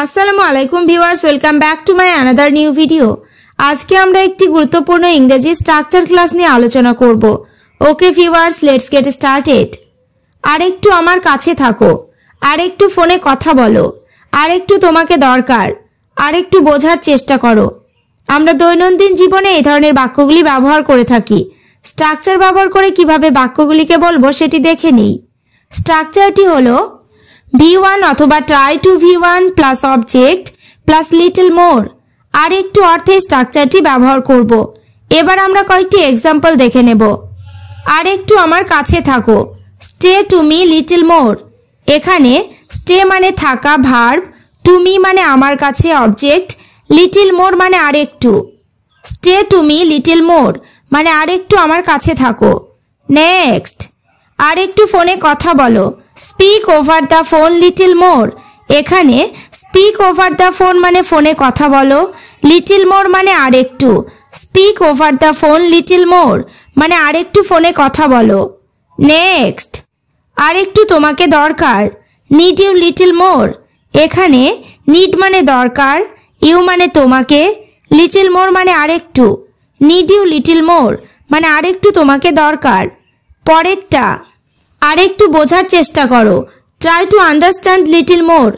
আসসালামু আলাইকুম viewers, welcome back to my another new video. আজকে আমরা একটি গুরুত্বপূর্ণ ইংরেজি স্ট্রাকচার ক্লাস নিয়ে আলোচনা করব। Okay viewers, let's get started. আরেকটু আমার কাছে থাকো, আরেকটু ফোনে কথা বলো, আরেকটু তোমাকে দরকার, আরেকটু বোঝার চেষ্টা করো। আমরা দৈনন্দিন জীবনে এই ধরনের বাক্যগুলি ব্যবহার করে থাকি। স্ট্রাকচার ব্যবহার করে কিভাবে বাক্যগুলিকে বলবো সেটি দেখে নিই। স্ট্রাকচারটি হলো V1 অথবা try to V1 plus object plus little more. আর একটু অর্থে স্ট্রাকচারটি ব্যবহার করব। এবার আমরা কয়েকটি এক্সাম্পল দেখে নেব। আর একটু আমার কাছে থাকো, stay to me little more. এখানে স্টে মানে থাকা ভার্ব, টু মি মানে আমার কাছে অবজেক্ট, লিটল মোর মানে আরেকটু। Stay to me little more মানে আরেকটু আমার কাছে থাকো। নেক্সট, আরেকটু ফোনে কথা বলো, speak over the phone little more. এখানে স্পিক ওভার দ্য ফোন মানে ফোনে কথা বলো, লিটল মোর মানে আরেকটু। Speak over the phone little more মানে আরেকটু ফোনে কথা বলো। নেক্সট, আরেকটু তোমাকে দরকার, নিড ইউ লিটল মোর। এখানে নিড মানে দরকার, ইউ মানে তোমাকে, লিটল মোর মানে আরেকটু। নিড ইউ লিটল মোর মানে আরেকটু তোমাকে দরকার। পরেরটা, আরেকটু বোঝার চেষ্টা করো, try to understand little more.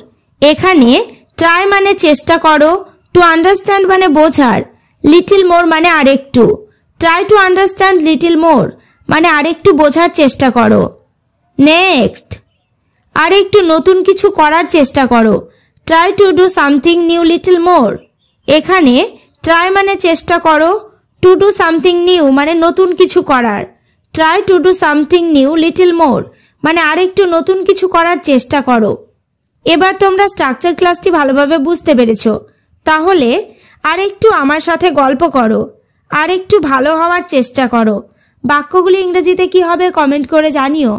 এখানে ট্রাই মানে চেষ্টা করো, টু আন্ডারস্ট্যান্ড মানে বোঝার, লিটল মোর মানে আরেকটু। Try to understand little more মানে আরেকটু বোঝার চেষ্টা করো। নেক্সট, আরেকটু নতুন কিছু করার চেষ্টা করো, try to do something new little more. এখানে ট্রাই মানে চেষ্টা করো, টু ডু সামথিং নিউ মানে নতুন কিছু করার। Try to do something new little more মানে আরেকটু নতুন কিছু করার চেষ্টা করো। এবার তোমরা স্ট্রাকচার ক্লাসটি ভালোভাবে বুঝতে পেরেছো। তাহলে আরেকটু আমার সাথে গল্প করো, আরেকটু ভালো হওয়ার চেষ্টা করো। বাক্যগুলি ইংরেজিতে কি হবে কমেন্ট করে জানিও।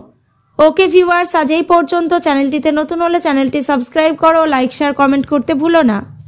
ওকে ভিউয়ার্স, আজ এই পর্যন্ত। চ্যানেলটিতে নতুন হলে চ্যানেলটি সাবস্ক্রাইব করো, লাইক শেয়ার কমেন্ট করতে ভুলো না।